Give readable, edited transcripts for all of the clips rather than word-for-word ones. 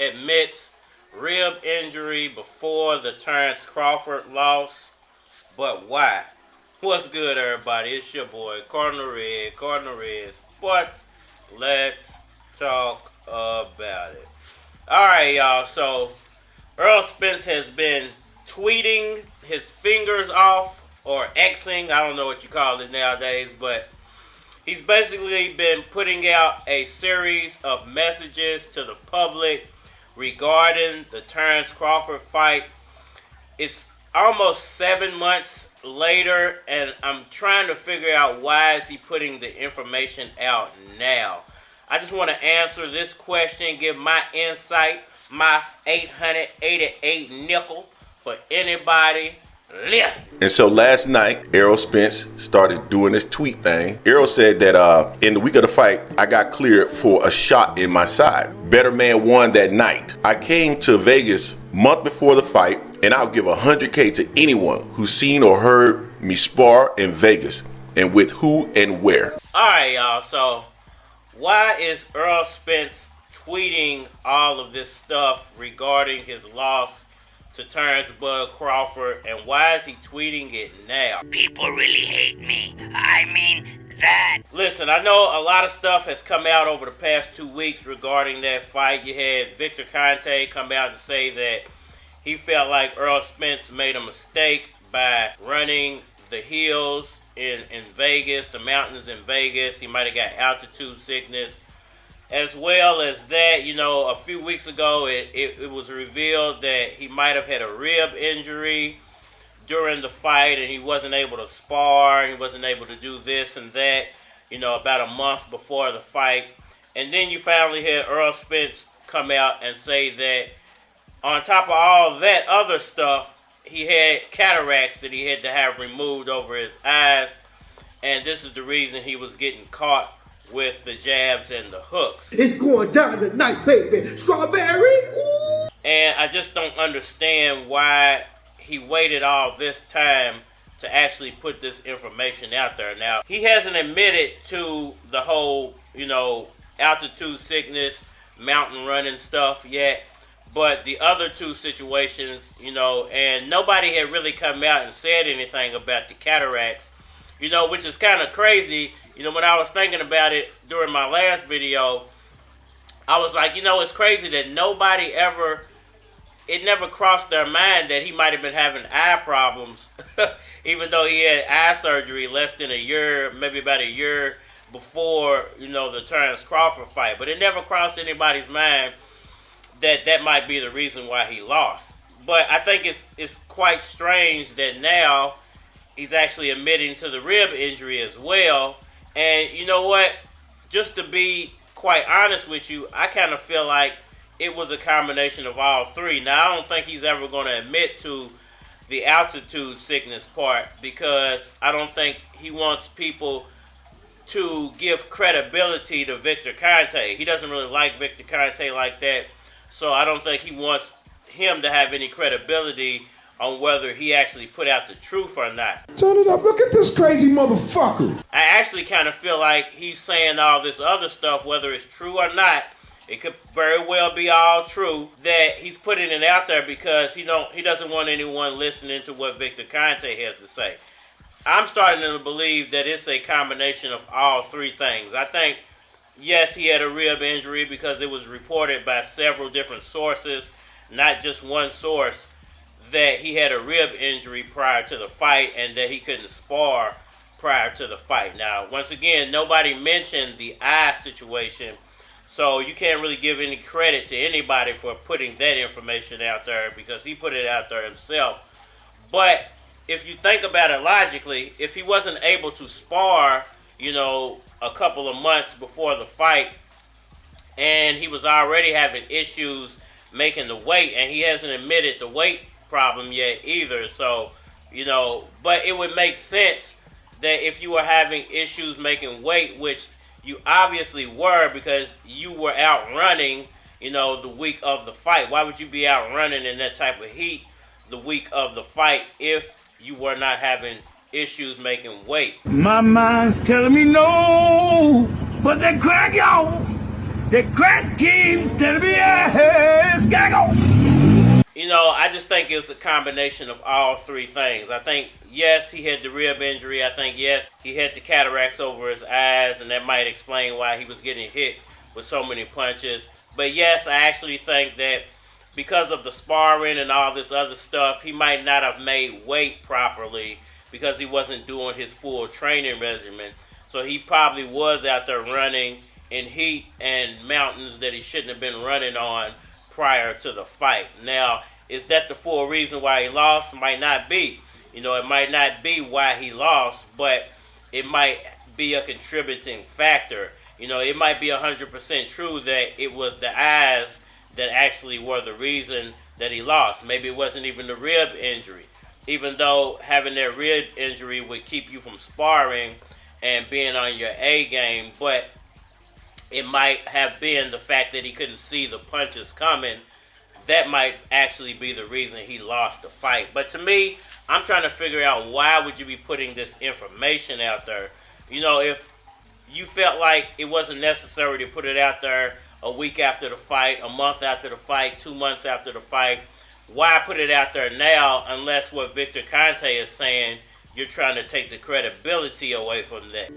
admits rib injury before the Terence Crawford loss, but why? What's good, everybody? It's your boy, Cardinal Red Sports. Let's talk about it. Alright, y'all, so Errol Spence has been tweeting his fingers off, or Xing, I don't know what you call it nowadays, but he's basically been putting out a series of messages to the public regarding the Terence Crawford fight. It's almost 7 months later, and I'm trying to figure out why is he putting the information out now. I just want to answer this question, give my insight, my 888 nickel for anybody listening. And so last night, Errol Spence started doing this tweet thing. Errol said that in the week of the fight, I got cleared for a shot in my side. Better man won that night. I came to Vegas month before the fight, and I'll give $100K to anyone who's seen or heard me spar in Vegas, and with who and where. All right, y'all. So why is Errol Spence tweeting all of this stuff regarding his loss to Terence Bud Crawford, and why is he tweeting it now? People really hate me. I mean that. Listen, I know a lot of stuff has come out over the past 2 weeks regarding that fight. You had Victor Conte come out to say that he felt like Errol Spence made a mistake by running the hills in Vegas, the mountains in Vegas. He might have got altitude sickness. As well as that, you know, a few weeks ago, it was revealed that he might have had a rib injury during the fight, and he wasn't able to spar, he wasn't able to do this and that, you know, about a month before the fight. And then you finally had Errol Spence come out and say that on top of all that other stuff, he had cataracts that he had to have removed over his eyes, and this is the reason he was getting caught with the jabs and the hooks. It's going down tonight, baby. Strawberry. Ooh. And I just don't understand why he waited all this time to actually put this information out there. Now, he hasn't admitted to the whole, you know, altitude sickness, mountain running stuff yet. But the other two situations, you know, and nobody had really come out and said anything about the cataracts, you know, which is kind of crazy. You know, when I was thinking about it during my last video, I was like, you know, it's crazy that it never crossed their mind that he might have been having eye problems, even though he had eye surgery less than a year, maybe about a year before, you know, the Terence Crawford fight. But it never crossed anybody's mind that might be the reason why he lost. But I think it's quite strange that now he's actually admitting to the rib injury as well. And you know what? Just to be quite honest with you, I kind of feel like it was a combination of all three. Now, I don't think he's ever going to admit to the altitude sickness part, because I don't think he wants people to give credibility to Victor Conte. He doesn't really like Victor Conte like that. So I don't think he wants him to have any credibility on whether he actually put out the truth or not. Turn it up. Look at this crazy motherfucker. I actually kind of feel like he's saying all this other stuff, whether it's true or not. It could very well be all true, that he's putting it out there because he doesn't want anyone listening to what Victor Conte has to say. I'm starting to believe that it's a combination of all three things. I think, yes, he had a rib injury because it was reported by several different sources, not just one source, that he had a rib injury prior to the fight and that he couldn't spar prior to the fight. Now, once again, nobody mentioned the eye situation, so you can't really give any credit to anybody for putting that information out there because he put it out there himself. But if you think about it logically, if he wasn't able to spar, you know, a couple of months before the fight, and he was already having issues making the weight, and he hasn't admitted the weight problem yet either, so, you know, but it would make sense that if you were having issues making weight, which you obviously were because you were out running, you know, the week of the fight. Why would you be out running in that type of heat the week of the fight if you were not having issues making weight? My mind's telling me no, but that crack, y'all. The crack team's telling me yes, gotta go. You know, I just think it's a combination of all three things. I think, yes, he had the rib injury. I think, yes, he had the cataracts over his eyes, and that might explain why he was getting hit with so many punches. But yes, I actually think that because of the sparring and all this other stuff, he might not have made weight properly because he wasn't doing his full training regimen. So he probably was out there running in heat and mountains that he shouldn't have been running on prior to the fight. Now, is that the full reason why he lost? Might not be. You know, it might not be why he lost, but it might be a contributing factor. You know, it might be 100% true that it was the eyes that actually were the reason that he lost. Maybe it wasn't even the rib injury. Even though having that rib injury would keep you from sparring and being on your A game, but it might have been the fact that he couldn't see the punches coming. That might actually be the reason he lost the fight. But to me, I'm trying to figure out why would you be putting this information out there. You know, if you felt like it wasn't necessary to put it out there a week after the fight, a month after the fight, 2 months after the fight, why put it out there now unless what Victor Conte is saying, you're trying to take the credibility away from that.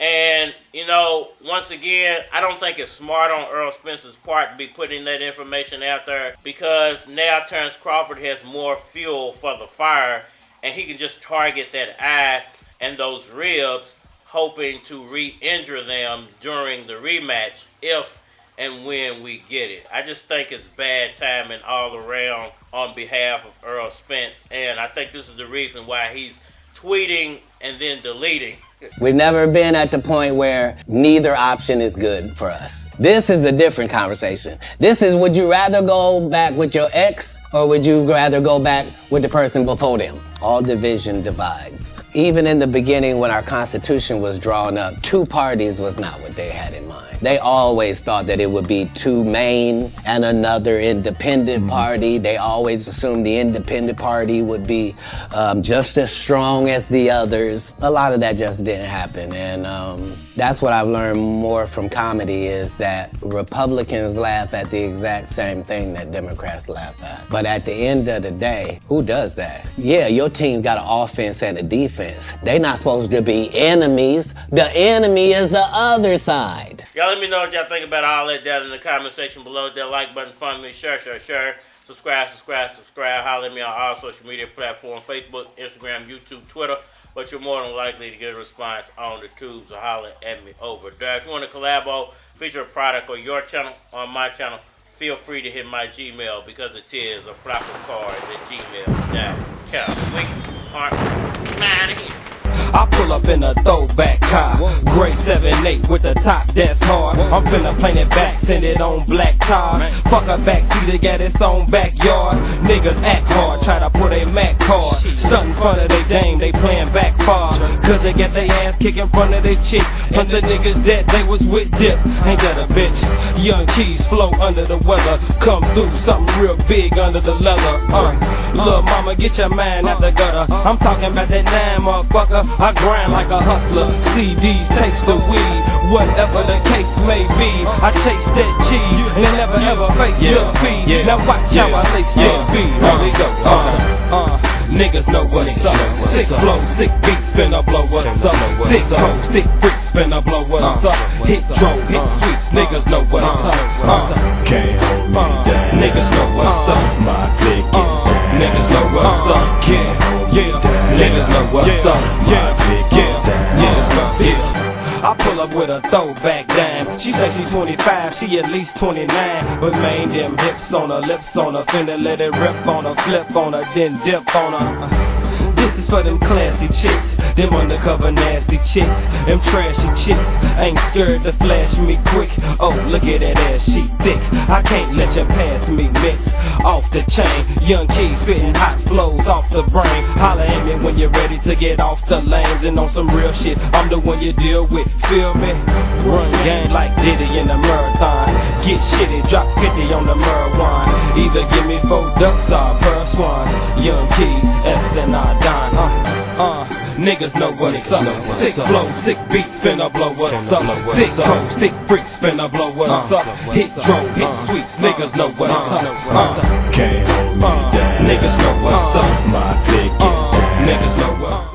And, you know, once again, I don't think it's smart on Errol Spence's part to be putting that information out there because now Terence Crawford has more fuel for the fire and he can just target that eye and those ribs, hoping to re-injure them during the rematch if and when we get it. I just think it's bad timing all around on behalf of Errol Spence, and I think this is the reason why he's tweeting and then deleting. We've never been at the point where neither option is good for us. This is a different conversation. This is, would you rather go back with your ex or would you rather go back with the person before them? All division divides. Even in the beginning when our Constitution was drawn up, two parties was not what they had in mind. They always thought that it would be two main and another independent party. They always assumed the independent party would be just as strong as the others. A lot of that just didn't happen. And that's what I've learned more from comedy is that Republicans laugh at the exact same thing that Democrats laugh at. But at the end of the day, who does that? Yeah, your team got an offense and a defense. They not supposed to be enemies. The enemy is the other side. Y'all let me know what y'all think about all that down in the comment section below. That like button, follow me, share. Subscribe. Holler at me on all social media platforms, Facebook, Instagram, YouTube, Twitter. But you're more than likely to get a response on the tubes or holler at me over there. If you want to collabo, feature a product or your channel on my channel, feel free to hit my Gmail because it is a flock of cards at gmail.com. We aren't Manny. I pull up in a throwback car, gray 7-8 with the top that's hard. I'm finna paint it back, send it on black tires. Fuck a backseat, got its own backyard. Niggas act hard, try to put a Mac card. Stunt in front of they dame, they playing back far. Cause they get their ass kicked in front of their chick. And the niggas that they was with dip, ain't that a bitch? Young keys flow under the weather. Come through, something real big under the leather. Lil' mama, get your mind out the gutter. I'm talking about that 9, motherfucker. I grind like a hustler, CDs, tapes, the weed, whatever the case may be. I chase that cheese and never ever face defeat. Now watch how I lace that beat. Here we go. Niggas know what's up. Sick flow, sick beats, finna blow us up. Thick codes, thick freaks, finna blow us up. Hit drone, hit sweets, niggas know what's up. Can't hold me down. Niggas know what's up. My click is down. Niggas know what's up. Can't hold me down. Niggas know what's up. My click is down. I pull up with a throwback dime. She say she's 25, she at least 29. But man, them hips on her, lips on her, finna let it rip on her, flip on her, then dip on her. This is for them classy chicks Them undercover nasty chicks, them trashy chicks, ain't scared to flash me quick. Oh, look at that ass, she thick. I can't let you pass me, miss. Off the chain, young keys spitting hot flows off the brain. Holla at me when you're ready to get off the lanes and on some real shit. I'm the one you deal with, feel me? Run game like Diddy in the marathon. Get shitty, drop 50 on the marijuana. Either give me 4 ducks or pearl swans. Young keys, S and I dine. Niggas know what's up. Sick flow, sick beats, finna blow us up. Thick codes, thick freaks, finna blow us up. Hit drum, hit sweets, niggas know what's up. Can't hold me down. Niggas know what's up. My dick is down. Niggas know what's up.